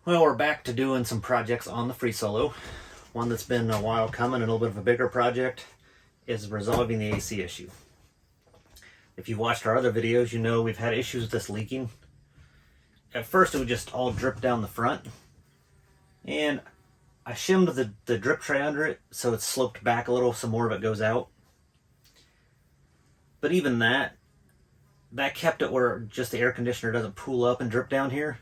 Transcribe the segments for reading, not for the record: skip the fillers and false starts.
Well, we're back to doing some projects on the Freesolo. One that's been a while coming, a little bit of a bigger project, is resolving the AC issue. If you've watched our other videos, you know we've had issues with this leaking. At first it would just all drip down the front, and I shimmed the drip tray under it so it's sloped back a little so more of it goes out. But even that kept it where just the air conditioner doesn't pool up and drip down here.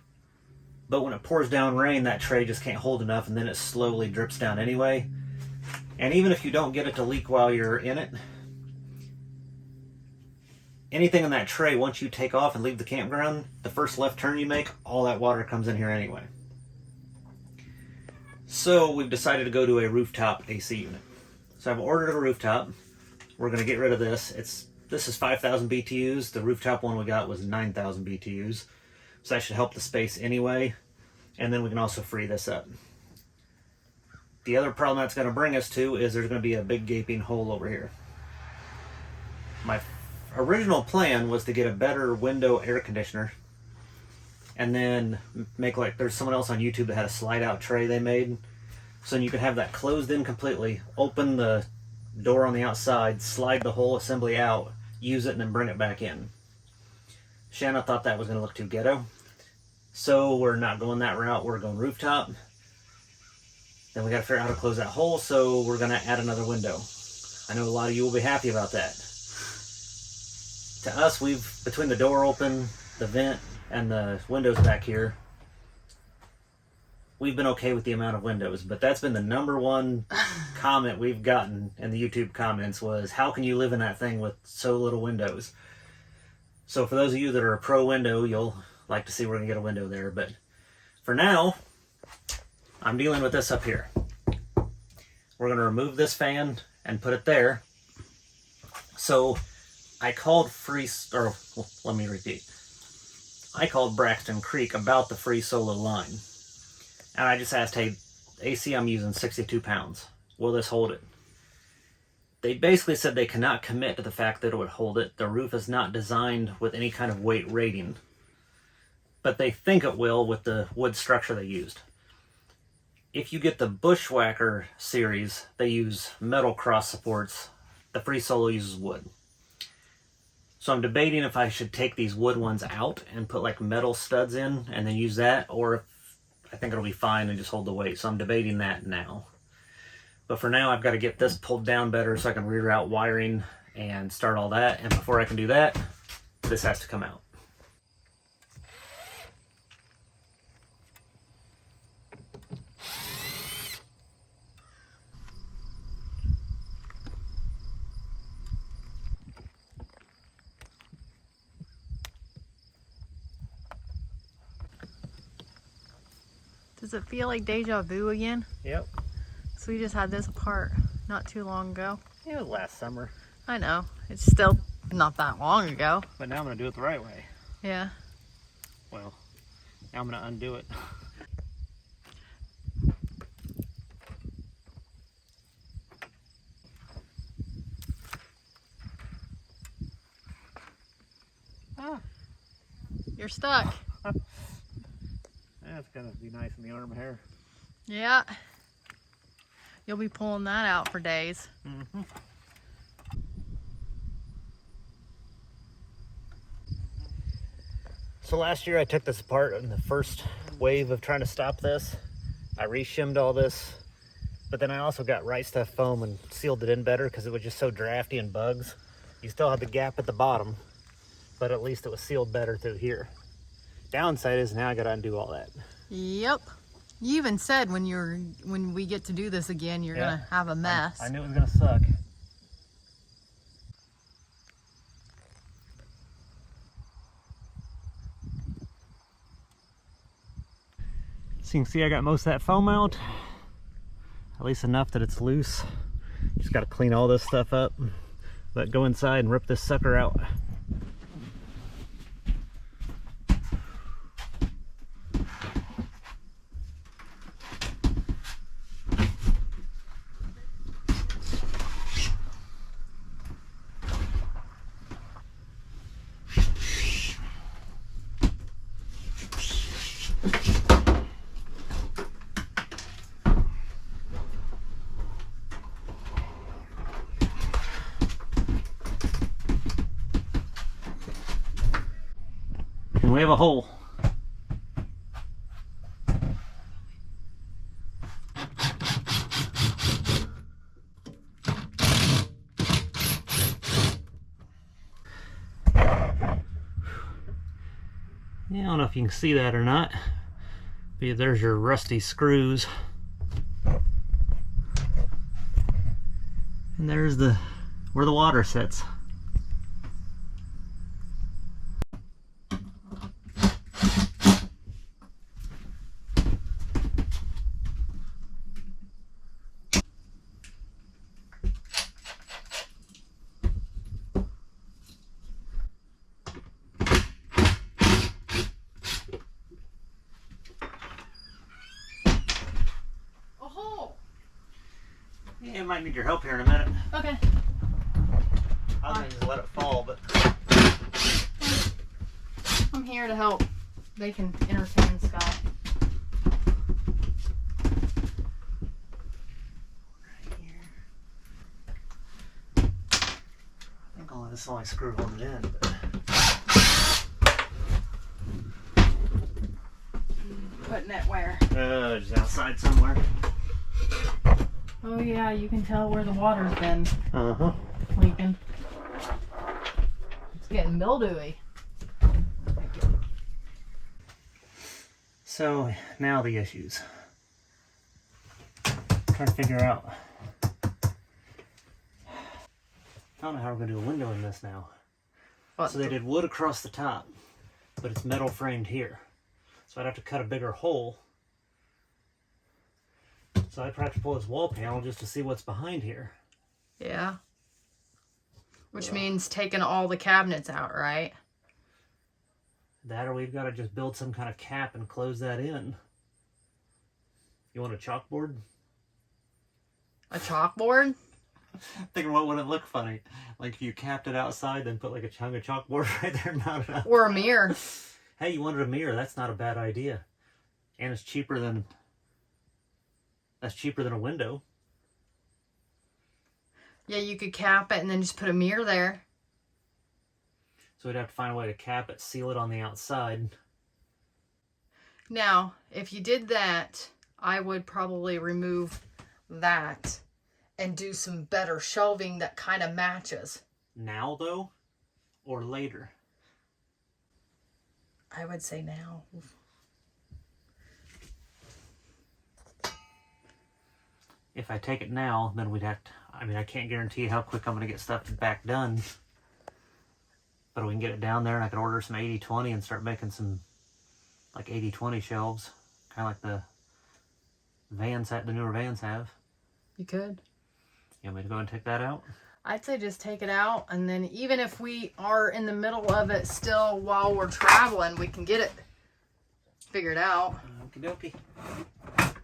But when it pours down rain, that tray just can't hold enough, and then it slowly drips down anyway. And even if you don't get it to leak while you're in it, anything in that tray, once you take off and leave the campground, the first left turn you make, all that water comes in here anyway. So we've decided to go to a rooftop AC unit. So I've ordered a rooftop. We're going to get rid of this. This is 5,000 BTUs. The rooftop one we got was 9,000 BTUs. So that should help the space anyway. And then we can also free this up. The other problem that's going to bring us to is there's going to be a big gaping hole over here. My original plan was to get a better window air conditioner and then make, like, there's someone else on YouTube that had a slide out tray they made. So you can have that closed in completely, open the door on the outside, slide the whole assembly out, use it, and then bring it back in. Shanna thought that was going to look too ghetto. So we're not going that route, we're going rooftop. Then we got to figure out how to close that hole, so we're going to add another window. I know a lot of you will be happy about that. To us, between the door open, the vent, and the windows back here, we've been okay with the amount of windows, but that's been the number one comment we've gotten in the YouTube comments was, how can you live in that thing with so little windows? So for those of you that are a pro window, you'll like to see we're going to get a window there. But for now, I'm dealing with this up here. We're going to remove this fan and put it there. So I called let me repeat. I called Braxton Creek about the Freesolo line. And I just asked, hey, AC I'm using 62 pounds. Will this hold it? They basically said they cannot commit to the fact that it would hold it. The roof is not designed with any kind of weight rating. But they think it will with the wood structure they used. If you get the Bushwhacker series, they use metal cross supports. The Freesolo uses wood. So I'm debating if I should take these wood ones out and put like metal studs in and then use that, or if I think it'll be fine and just hold the weight. So I'm debating that now. But for now, I've got to get this pulled down better so I can reroute wiring and start all that. And before I can do that, this has to come out. Does it feel like deja vu again? Yep. So we just had this apart not too long ago. It was last summer. I know. It's still not that long ago. But now I'm going to do it the right way. Yeah. Well, now I'm going to undo it. Ah. You're stuck. That's going to be nice in the arm hair. Yeah. You'll be pulling that out for days. Mm-hmm. So last year I took this apart in the first wave of trying to stop this. I re-shimmed all this, but then I also got Right Stuff foam and sealed it in better because it was just so drafty and bugs. You still had the gap at the bottom, but at least it was sealed better through here. Downside is now I got to undo all that. Yep. You even said when we get to do this again, you're gonna have a mess. I knew it was gonna suck. So you can see I got most of that foam out, at least enough that it's loose. Just got to clean all this stuff up, but go inside and rip this sucker out. we have a hole. Yeah, I don't know if you can see that or not. But there's your rusty screws. And there's where the water sits. Yeah, I might need your help here in a minute. Okay. I was going to just let it fall, but... I'm here to help. They can entertain Scott. Right here. I think all of this is only screw holding it in, but... Putting it where? Just outside somewhere. Oh yeah, you can tell where the water's been Uh-huh. leaking. It's getting mildewy. So, now the issues. Trying to figure out... I don't know how we're going to do a window in this now. What? So they did wood across the top, but it's metal framed here. So I'd have to cut a bigger hole. So I'd probably have to pull this wall panel just to see what's behind here. Yeah. Which means taking all the cabinets out, right? That, or we've got to just build some kind of cap and close that in. You want a chalkboard? A chalkboard? Thinking what would it look funny? Like if you capped it outside, then put like a chunk of chalkboard right there mounted up. Or a mirror. Hey, you wanted a mirror? That's not a bad idea. And it's cheaper than... That's cheaper than a window. Yeah, you could cap it and then just put a mirror there. So we'd have to find a way to cap it, seal it on the outside. Now, if you did that, I would probably remove that and do some better shelving that kind of matches. Now, though? Or later? I would say now. If I take it now, then we'd have to... I mean, I can't guarantee how quick I'm going to get stuff back done. But we can get it down there and I can order some 80/20 and start making some, like, 80/20 shelves. Kind of like the newer vans have. You could. You want me to go and take that out? I'd say just take it out, and then even if we are in the middle of it still while we're traveling, we can get it figured out. Okie dokie.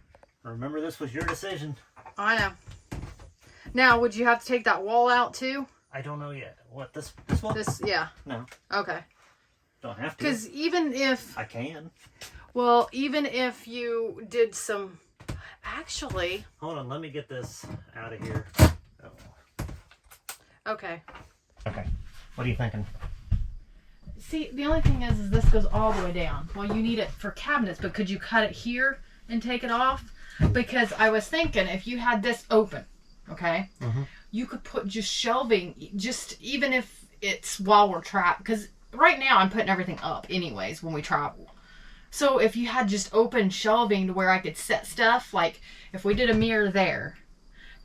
Remember, this was your decision. I know. Now, would you have to take that wall out too? I don't know yet. What, this one? This, yeah. No. Okay. Don't have to. Because even if... I can. Well, even if you did some... Actually... Hold on, let me get this out of here. Oh. Okay. Okay. What are you thinking? See, the only thing is this goes all the way down. Well, you need it for cabinets, but could you cut it here and take it off? Because I was thinking if you had this open, okay, you could put just shelving, just even if it's while we're trapped. Because right now I'm putting everything up anyways when we travel. So if you had just open shelving to where I could set stuff, like if we did a mirror there,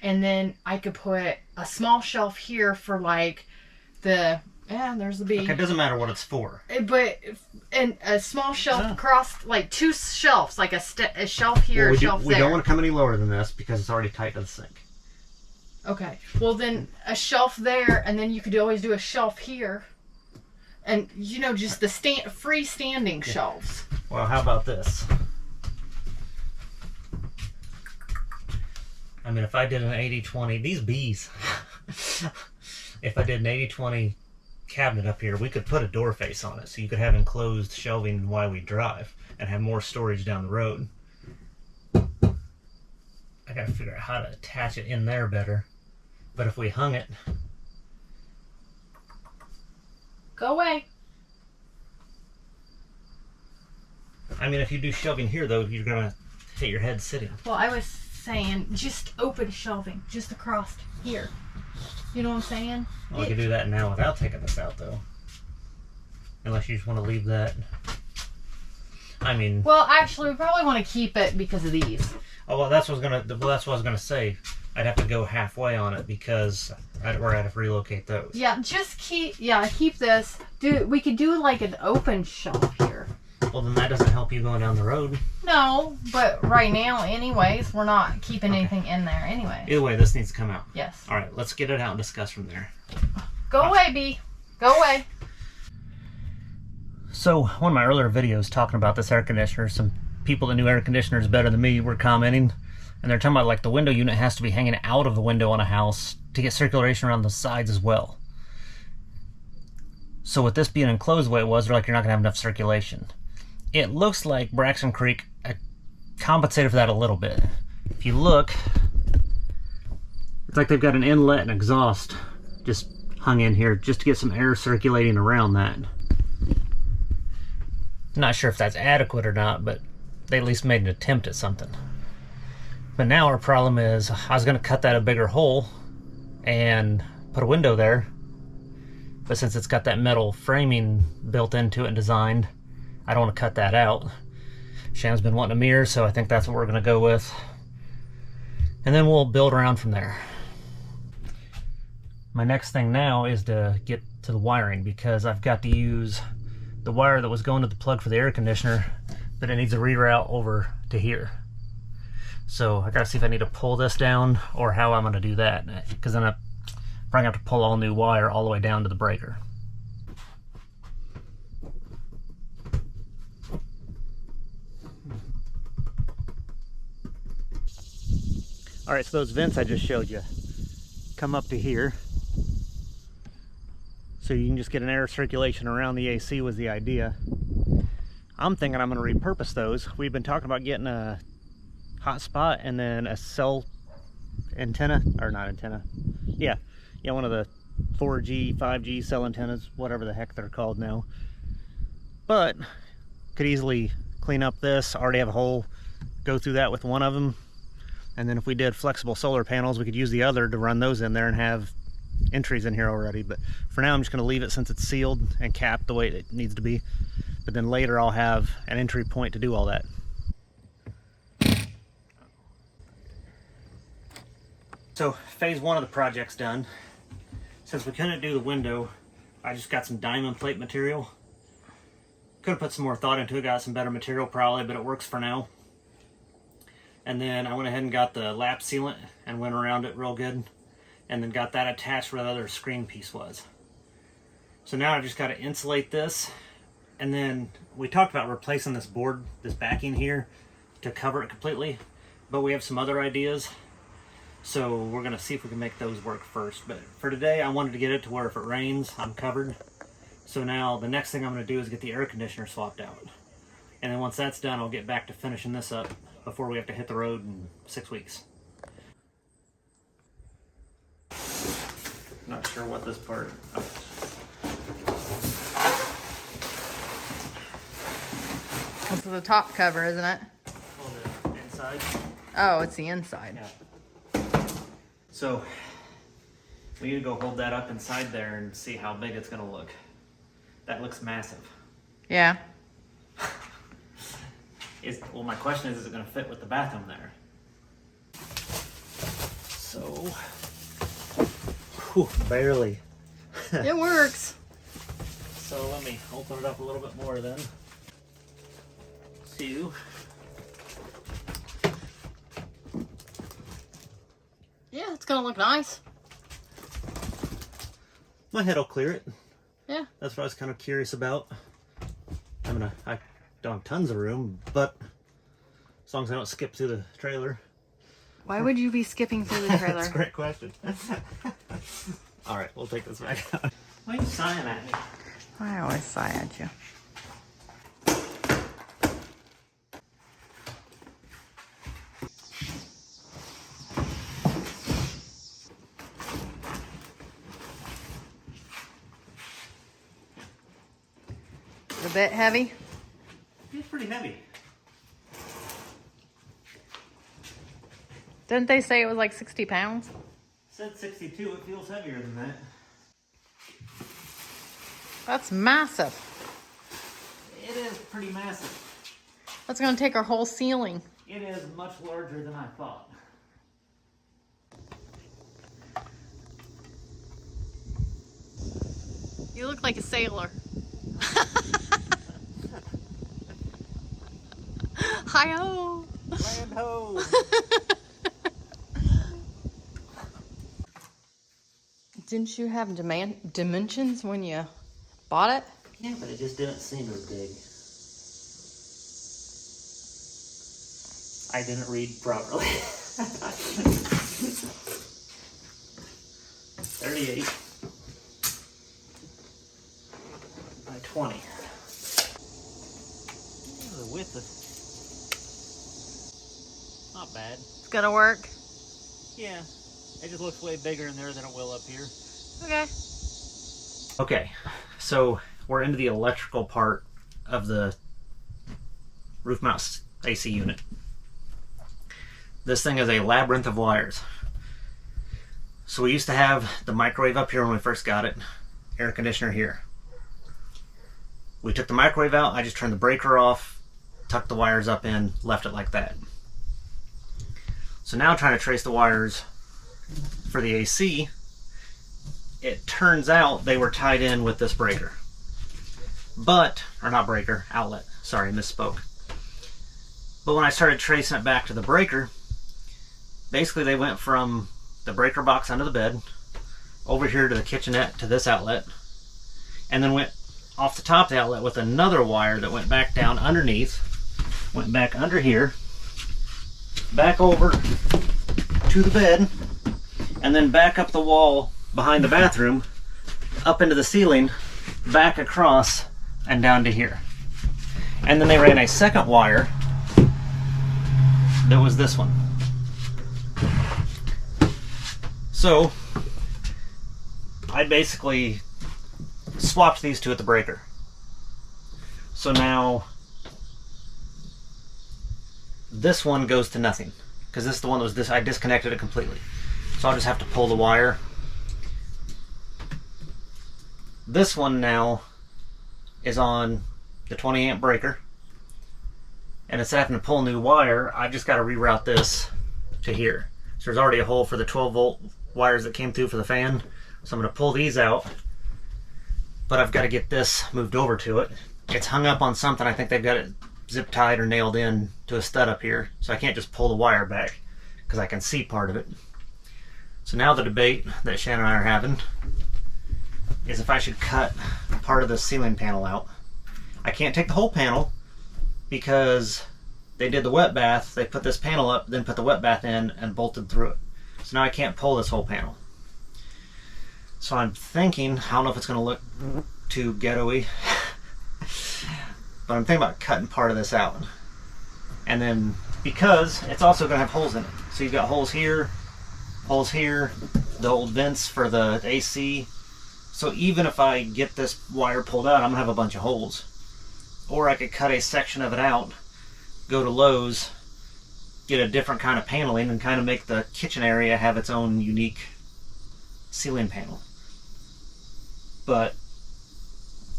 and then I could put a small shelf here for like the... Yeah, there's the B. Okay, it doesn't matter what it's for. But, and a small shelf across, like 2 shelves, like a shelf here, a shelf there. We don't want to come any lower than this because it's already tight to the sink. Okay, well then a shelf there, and then you could always do a shelf here. And, you know, just the freestanding shelves. Well, how about this? I mean, if I did an 80/20, these bees, if I did an 80/20 cabinet up here, we could put a door face on it so you could have enclosed shelving while we drive and have more storage down the road. I gotta figure out how to attach it in there better. But if we hung it... Go away. I mean, if you do shelving here, though, you're going to hit your head sitting. Well, I was saying just open shelving, just across here. You know what I'm saying? Well, we could do that now without taking this out, though. Unless you just want to leave that. I mean... Well, actually, we probably want to keep it because of these. Oh, well, that's what I was gonna say. I'd have to go halfway on it because we're gonna have to relocate those. Yeah, just keep this. We could do like an open shelf here. Well, then that doesn't help you going down the road. No, but right now, anyways, we're not keeping anything in there anyway. Either way, this needs to come out. Yes. All right, let's get it out and discuss from there. Go away, B. Go away. So, one of my earlier videos talking about this air conditioner, some people that knew air conditioners better than me were commenting, and they're talking about like the window unit has to be hanging out of the window on a house to get circulation around the sides as well. So with this being enclosed the way it was, they're like, you're not going to have enough circulation. It looks like Braxton Creek compensated for that a little bit. If you look, it's like they've got an inlet and exhaust just hung in here just to get some air circulating around that. Not sure if that's adequate or not, but they at least made an attempt at something. But now our problem is, I was going to cut that a bigger hole and put a window there, but since it's got that metal framing built into it and designed, I don't want to cut that out. Shannon's been wanting a mirror, so I think that's what we're going to go with. And then we'll build around from there. My next thing now is to get to the wiring, because I've got to use the wire that was going to the plug for the air conditioner, but it needs a reroute over to here. So I gotta see if I need to pull this down or how I'm gonna do that, because then I'm probably gonna have to pull all new wire all the way down to the breaker. All right, so those vents I just showed you come up to here. So you can just get an air circulation around the AC was the idea. I'm thinking I'm going to repurpose those. We've been talking about getting a hot spot and then a cell antenna, or not antenna. Yeah, one of the 4G, 5G cell antennas, whatever the heck they're called now. But could easily clean up this, already have a hole, go through that with one of them. And then if we did flexible solar panels, we could use the other to run those in there and have entries in here already. But for now I'm just going to leave it since it's sealed and capped the way it needs to be, but then later I'll have an entry point to do all that. So phase one of the project's done. Since we couldn't do the window, I just got some diamond plate material. Could have put some more thought into it, got some better material probably, but it works for now. And then I went ahead and got the lap sealant and went around it real good, and then got that attached where the other screen piece was. So now I just got to insulate this, and then we talked about replacing this board, this backing here, to cover it completely, but we have some other ideas, so we're going to see if we can make those work first. But for today, I wanted to get it to where if it rains, I'm covered. So now the next thing I'm going to do is get the air conditioner swapped out, and then once that's done, I'll get back to finishing this up before we have to hit the road in 6 weeks. Not sure what this part. This is the top cover, isn't it? Oh, the inside. Oh, it's the inside. Yeah. So we need to go hold that up inside there and see how big it's going to look. That looks massive. Yeah. Well, my question is it going to fit with the bathroom there? So, whew, barely. It works. So let me open it up a little bit more then. So, Yeah, it's gonna look nice. my head will clear it. Yeah. That's what I was kind of curious about. I don't have tons of room, but as long as I don't skip through the trailer. Why would you be skipping through the trailer? That's a great question. All right, we'll take this back out. Why are you sighing at me? I always sigh at you. A bit heavy? It's pretty heavy. Didn't they say it was like 60 pounds? Said 62, it feels heavier than that. That's massive. It is pretty massive. That's gonna take our whole ceiling. It is much larger than I thought. You look like a sailor. Hi-ho! Land ho! Didn't you have dimensions when you bought it? Yeah, but it just didn't seem as big. I didn't read properly. 38 by 20. The width is not bad. It's gonna work. Yeah, it just looks way bigger in there than it will up here. Okay. Okay, so we're into the electrical part of the roof mount AC unit. This thing is a labyrinth of wires. So we used to have the microwave up here when we first got it, air conditioner here. We took the microwave out, I just turned the breaker off, tucked the wires up in, left it like that. So now trying to trace the wires for the AC, it turns out they were tied in with this breaker. But, or not breaker, outlet, sorry, misspoke. But when I started tracing it back to the breaker, basically they went from the breaker box under the bed, over here to the kitchenette to this outlet, and then went off the top of the outlet with another wire that went back down underneath, went back under here, back over to the bed, and then back up the wall behind the bathroom, up into the ceiling, back across, and down to here. And then they ran a second wire that was this one. So I basically swapped these two at the breaker. So now this one goes to nothing because this is the one that was this. I disconnected it completely. So I'll just have to pull the wire. This one now is on the 20 amp breaker, and it's having to pull new wire. I've just got to reroute this to here. So there's already a hole for the 12 volt wires that came through for the fan. So I'm going to pull these out, but I've got to get this moved over to it. It's hung up on something. I think they've got it zip tied or nailed in to a stud up here. So I can't just pull the wire back because I can see part of it. So now the debate that Shannon and I are having is if I should cut part of the ceiling panel out. I can't take the whole panel because they did the wet bath, they put this panel up, then put the wet bath in and bolted through it. So now I can't pull this whole panel. So I'm thinking, I don't know if it's going to look too ghetto-y, but I'm thinking about cutting part of this out. And then, because it's also going to have holes in it. So you've got holes here, the old vents for the AC. So even if I get this wire pulled out, I'm going to have a bunch of holes. Or I could cut a section of it out, go to Lowe's, get a different kind of paneling, and kind of make the kitchen area have its own unique ceiling panel. But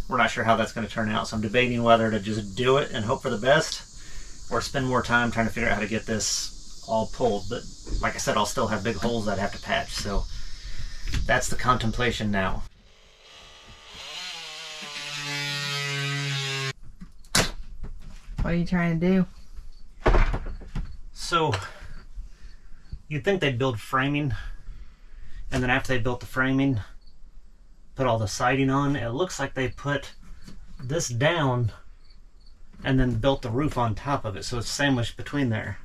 we're not sure how that's going to turn out, so I'm debating whether to just do it and hope for the best, or spend more time trying to figure out how to get this all pulled. But like I said, I'll still have big holes that I'd have to patch, so that's the contemplation now. What are you trying to do? So you'd think they'd build framing, and then after they built the framing, put all the siding on. It looks like they put this down and then built the roof on top of it, so it's sandwiched between there.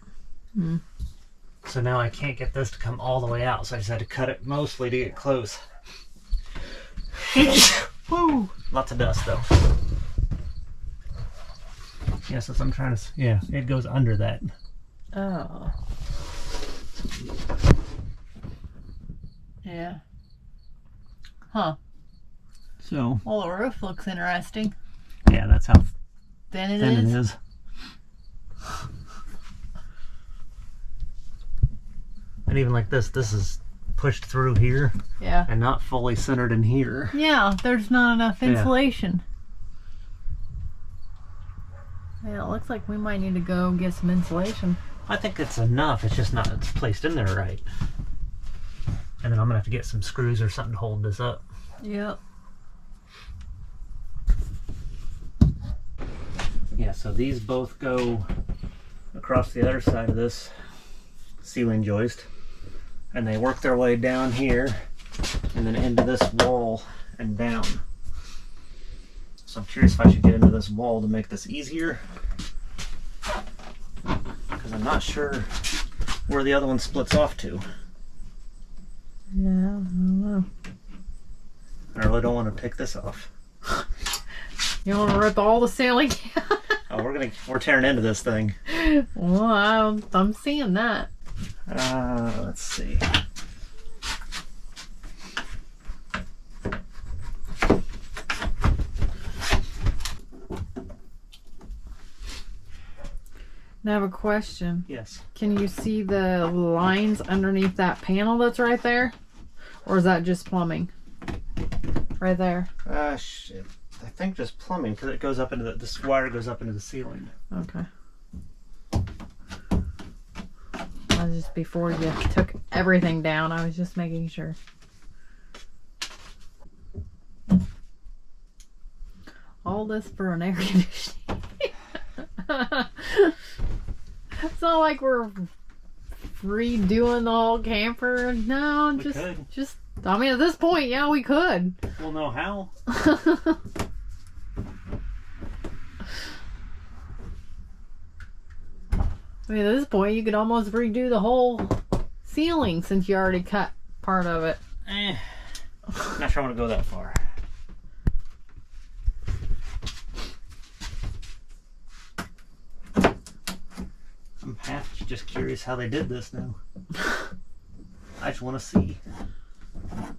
So now I can't get this to come all the way out, so I just had to cut it mostly to get close. Woo! Lots of dust though. Yeah, so I'm trying to, yeah, it goes under that. Oh. Yeah. Huh. So. Well, the roof looks interesting. Yeah, that's how thin it thin is. it is. And even like this is pushed through here. Yeah. And not fully centered in here. Yeah, there's not enough insulation. Yeah, it looks like we might need to go get some insulation. I think it's enough. It's just not it's placed in there right. And then I'm gonna have to get some screws or something to hold this up. Yep. Yeah, so these both go across the other side of this ceiling joist, and they work their way down here and then into this wall and down. So I'm curious if I should get into this wall to make this easier, because I'm not sure where the other one splits off to. Yeah, I don't know. I really don't want to take this off. You want to rip all the ceiling? Oh, we're tearing into this thing. Well, I'm seeing that. Let's see. Now I have a question. Yes. Can you see the lines underneath that panel that's right there? Or is that just plumbing? Right there. Shit. I think just plumbing, because it goes up into this wire goes up into the ceiling. Okay. I was just before you took everything down, I was just making sure. All this for an air conditioning. It's not like we're redoing the whole camper. No, just I mean, at this point, yeah, we could. We'll know how. I mean, at this point, you could almost redo the whole ceiling since you already cut part of it. Not sure I want to go that far. I'm half just curious how they did this now. I just want to see.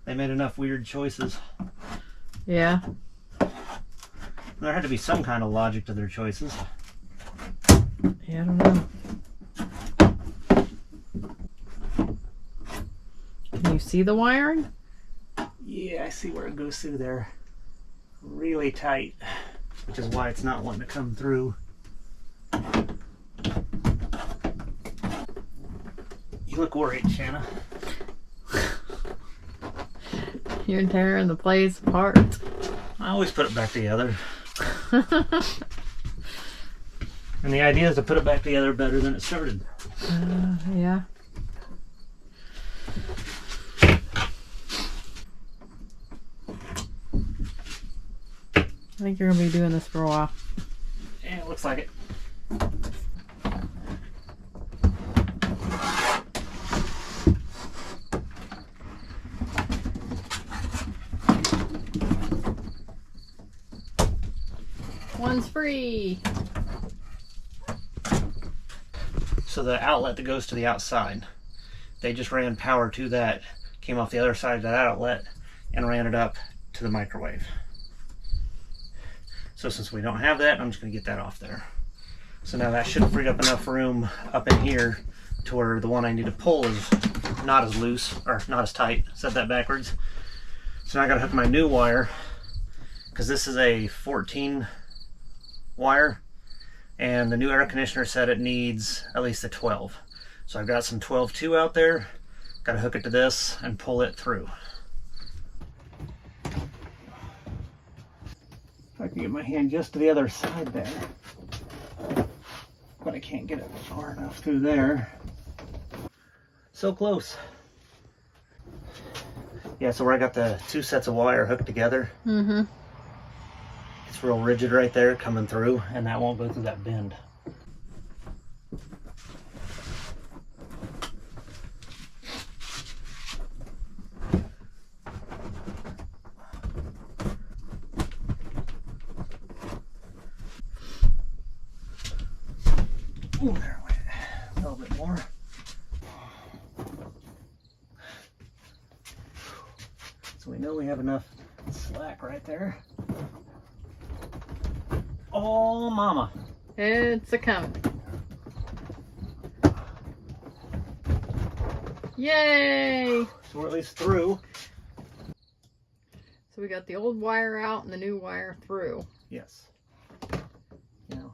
They made enough weird choices. Yeah. There had to be some kind of logic to their choices. Yeah, I don't know. Can you see the wiring? Yeah, I see where it goes through there. Really tight, which is why it's not wanting to come through. You look worried, Shanna. You're tearing the place apart. I always put it back together. And the idea is to put it back together better than it started. Yeah. I think you're gonna be doing this for a while. Yeah, it looks like it. One's free. So the outlet that goes to the outside, they just ran power to that, came off the other side of that outlet, and ran it up to the microwave. So since we don't have that, I'm just going to get that off there. So now that should have freed up enough room up in here to where the one I need to pull is not as loose, or not as tight. Said that backwards. So now I got to hook my new wire, because this is a 14 wire, and the new air conditioner said it needs at least a 12. So I've got some 12-2 out there. Got to hook it to this and pull it through. If I can get my hand just to the other side there. But I can't get it far enough through there. So close. Yeah, so where I got the two sets of wire hooked together. Mm-hmm. It's real rigid right there coming through, and that won't go through that bend. Ooh, there it went. A little bit more. So we know we have enough slack right there. Oh, mama. It's a coming. Yay! So we're at least through. So we got the old wire out and the new wire through. Yes. You know,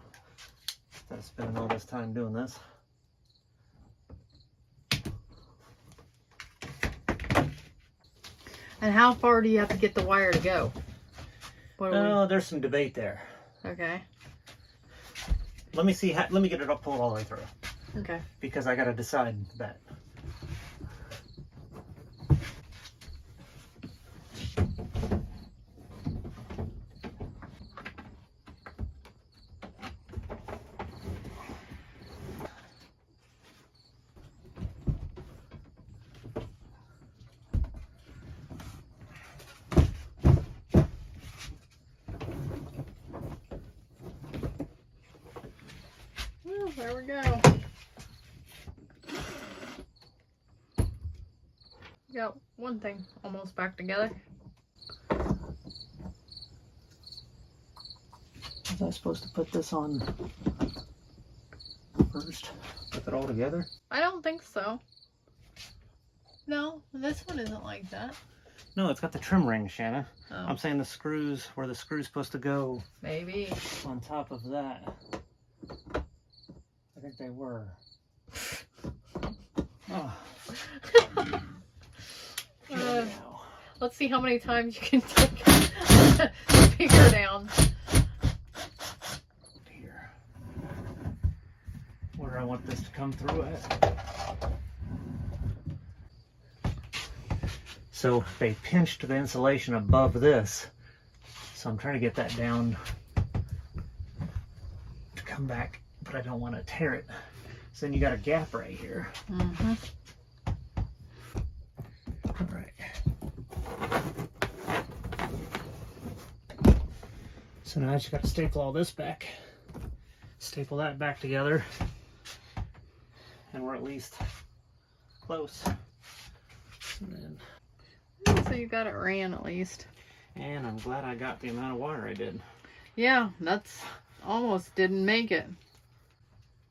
instead of spending all this time doing this. And how far do you have to get the wire to go? Oh, there's some debate there. Okay. Let me see. Let me get it up, pulled all the way through. Okay. Because I gotta decide that. Well, there we go. Got one thing almost back together. Was I supposed to put this on first? Put it all together? I don't think so. No, this one isn't like that. No, it's got the trim ring, Shanna. Oh. I'm saying the screws, where the screw's supposed to go Maybe. on top of that. I think they were. Oh. Let's see how many times you can take the speaker down. Here. Where I want this to come through at. So they pinched the insulation above this. So I'm trying to get that down to come back, but I don't want to tear it. So then you got a gap right here. Mm-hmm. All right. So now I just got to staple all this back. Staple that back together. And we're at least close. And then, So you got it ran at least. and I'm glad I got the amount of wire I did. Yeah, that's almost didn't make it.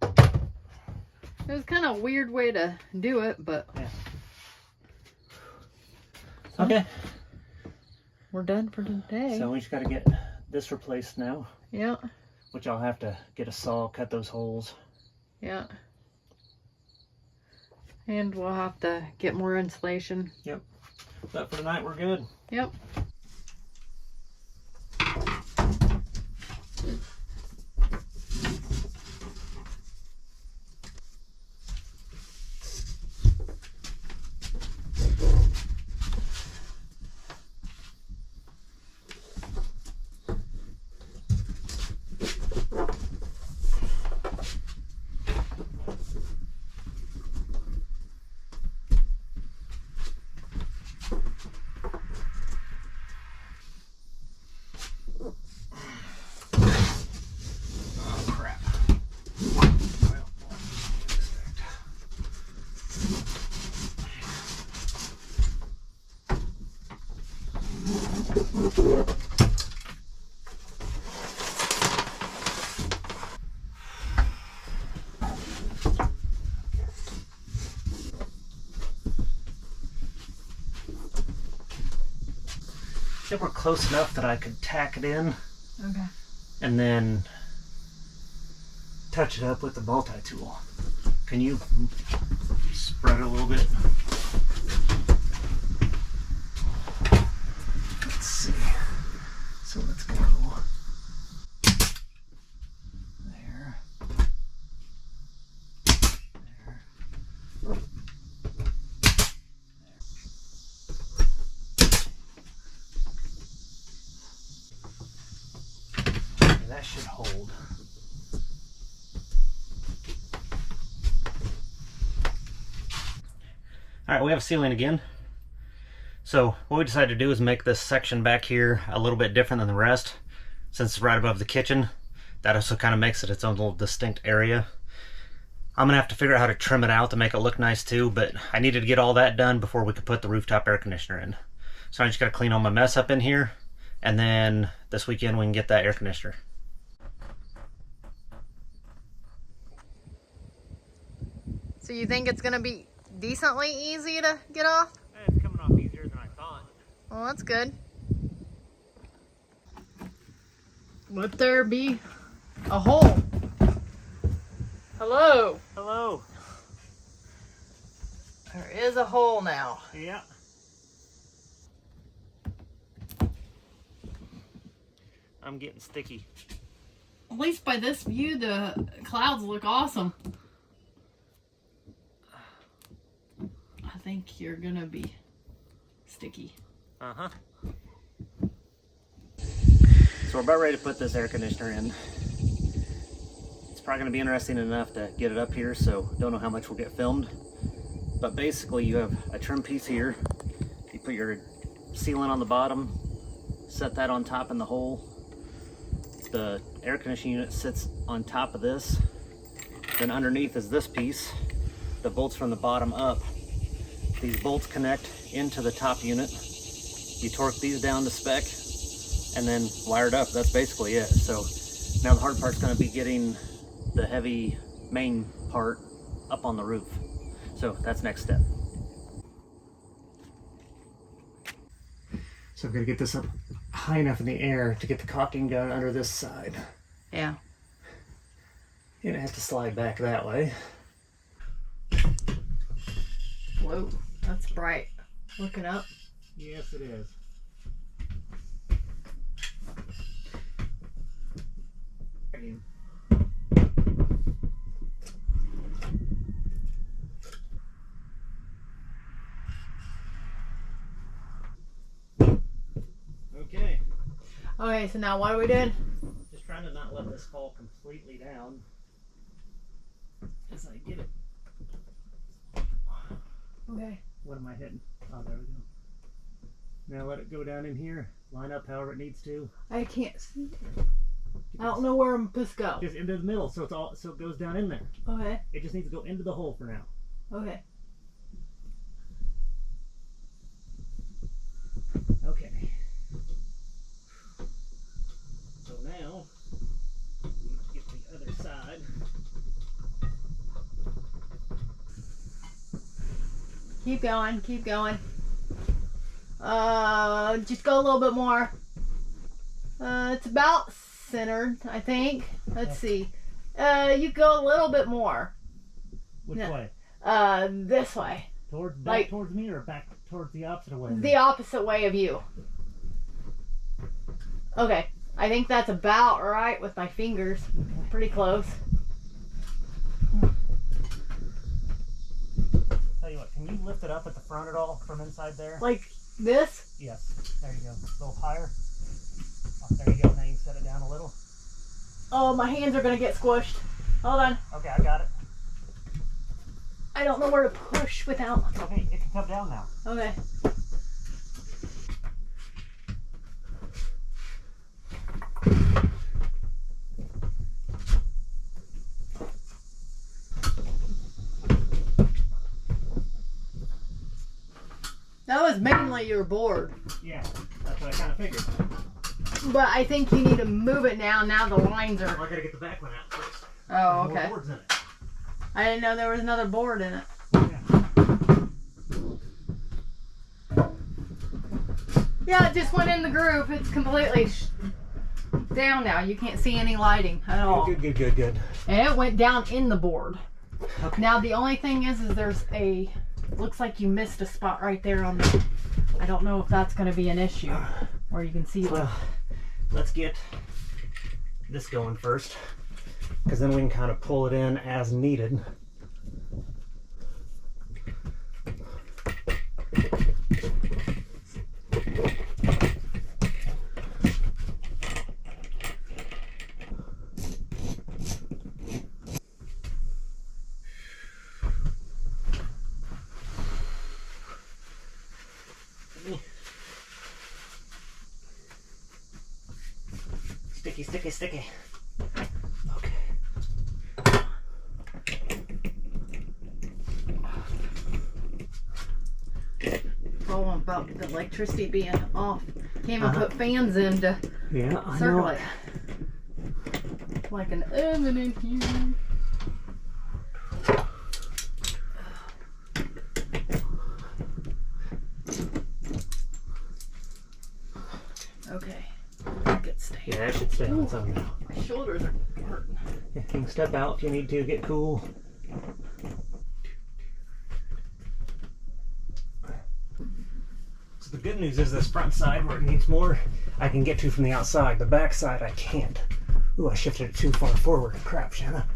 It was kind of a weird way to do it, but Yeah. Okay. we're done for today. So we just got to get this replaced now, Yeah, which I'll have to get a saw, cut those holes. yeah. And we'll have to get more insulation. Yep. But for tonight, we're good. Yep. Oh, crap. Well, I think we're close enough that I could tack it in Okay. and then touch it up with the multi-tool. Can you spread it a little bit? Let's see. So let's go there. There. That should hold. Alright, we have a ceiling again. So what we decided to do is make this section back here a little bit different than the rest. Since it's right above the kitchen, that also kind of makes it its own little distinct area. I'm gonna have to figure out how to trim it out to make it look nice too, but I needed to get all that done before we could put the rooftop air conditioner in. So I just gotta clean all my mess up in here, and then this weekend we can get that air conditioner. So you think it's gonna be decently easy to get off? It's coming off easier than I thought. Well, that's good. Let there be a hole. Hello. Hello. There is a hole now. Yeah. I'm getting sticky. At least by this view, the clouds look awesome. I think you're gonna be sticky. Uh-huh. So we're about ready to put this air conditioner in. It's probably gonna be interesting enough to get it up here, so don't know how much will get filmed. But basically you have a trim piece here. You put your sealant on the bottom, set that on top in the hole. The air conditioning unit sits on top of this. Then underneath is this piece that bolts from the bottom up. These bolts connect into the top unit. You torque these down to spec and then wire it up. That's basically it. So now the hard part's going to be getting the heavy main part up on the roof. So that's next step. So I'm going to get this up high enough in the air to get the caulking gun under this side. Yeah. And it has to slide back that way. Whoa, that's bright. Looking up. Yes, it is. Okay. Okay, so now what are we doing? Just trying to not let this fall completely down as I get it. Okay. What am I hitting? Oh, there we go. Now let it go down in here. Line up however it needs to. I can't see. I don't know where I'm supposed to go. Just into the middle, so it goes down in there. Okay. It just needs to go into the hole for now. Okay. Okay. So now, let's get the other side. Keep going, keep going. Just go a little bit more. It's about centered, I think. Let's see. You go a little bit more. Which way? This way. Back towards me or back towards the opposite way? The opposite way of you. Okay. I think that's about right with my fingers. Pretty close. Tell you what, can you lift it up at the front at all from inside there? Like this? Yes. There you go. A little higher. Oh, there you go. Now you can set it down a little. Oh, my hands are gonna get squished. Hold on. Okay, I got it. I don't know where to push without. Okay, it can come down now. Okay. That was mainly your board. Yeah, that's what I kind of figured. But I think you need to move it now. Now the lines are. Well, I gotta get the back one out first. Oh, There's okay. more boards in it. I didn't know there was another board in it. Yeah, it just went in the groove. It's completely down now. You can't see any lighting at all. Good. And it went down in the board. Okay. Now the only thing is there's a, looks like you missed a spot right there on the, I don't know if that's going to be an issue. Or you can see it. Well, let's get this going first, because then we can kind of pull it in as needed. Sticky. Okay. Oh, about the electricity being off. Came and put fans in to circulate. Like an oven in here. Yeah, it should stay on its own now. My shoulders are hurting. Yeah, you can step out if you need to get cool. So the good news is this front side, where it needs more, I can get to from the outside. The back side, I can't. Ooh, I shifted it too far forward. Crap, Shanna.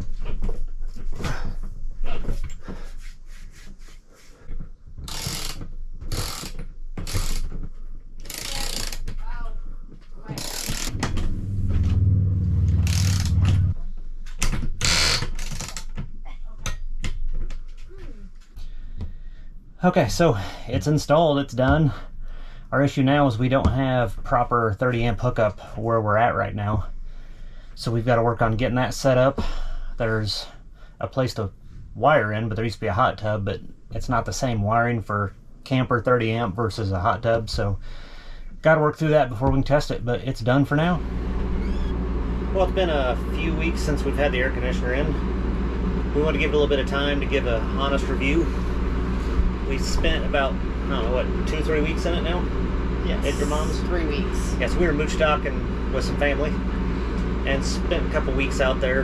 Okay, so it's installed, it's done. Our issue now is we don't have proper 30 amp hookup where we're at right now. So we've got to work on getting that set up. There's a place to wire in, but there used to be a hot tub, but it's not the same wiring for camper 30 amp versus a hot tub. So got to work through that before we can test it, but it's done for now. Well, it's been a few weeks since we've had the air conditioner in. We want to give it a little bit of time to give an honest review. We spent about, I don't know, what, 2-3 weeks in it now? Yes. At your mom's? 3 weeks. Yes, we were mooch docking with some family and spent a couple weeks out there.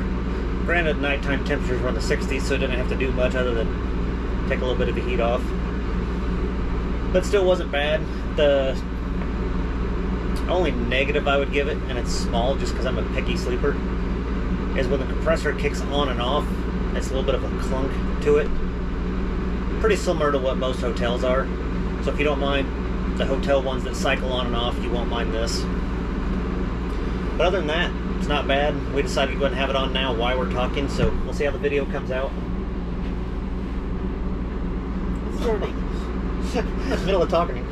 Granted, nighttime temperatures were in the 60s, so it didn't have to do much other than take a little bit of the heat off. But still wasn't bad. The only negative I would give it, and it's small just because I'm a picky sleeper, is when the compressor kicks on and off, it's a little bit of a clunk to it. Pretty similar to what most hotels are. So if you don't mind the hotel ones that cycle on and off, you won't mind this. But other than that, it's not bad. We decided to go ahead and have it on now while we're talking, so we'll see how the video comes out. It's dirty. In the middle of talking,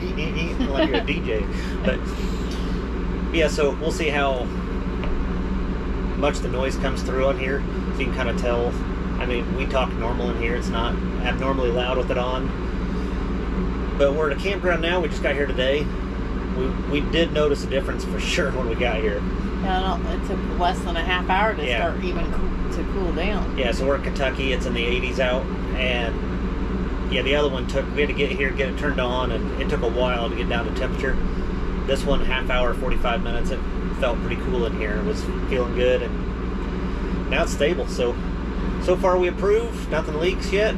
like you're a DJ. But yeah, so we'll see how much the noise comes through on here, so you can kind of tell. I mean, we talk normal in here. It's not abnormally loud with it on. But we're at a campground now. We just got here today. We did notice a difference for sure when we got here. Yeah, it took less than a half hour to start even to cool down. Yeah, so we're in Kentucky. It's in the 80s out. And yeah, the other one we had to get here, get it turned on, and it took a while to get down to temperature. This one, half hour, 45 minutes, it felt pretty cool in here. It was feeling good, and now it's stable. So far we approve. Nothing leaks yet.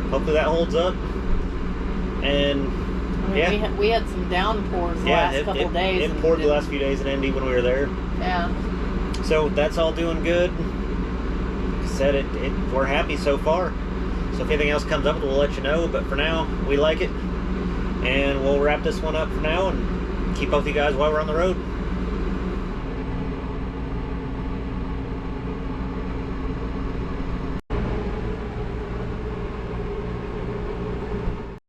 Hopefully that holds up. And I mean, yeah, we had some downpours the last couple days. It poured the last few days in Indy when we were there. Yeah. So that's all doing good. Like I said, we're happy so far. So if anything else comes up, we'll let you know. But for now, we like it. And we'll wrap this one up for now and keep up with you guys while we're on the road.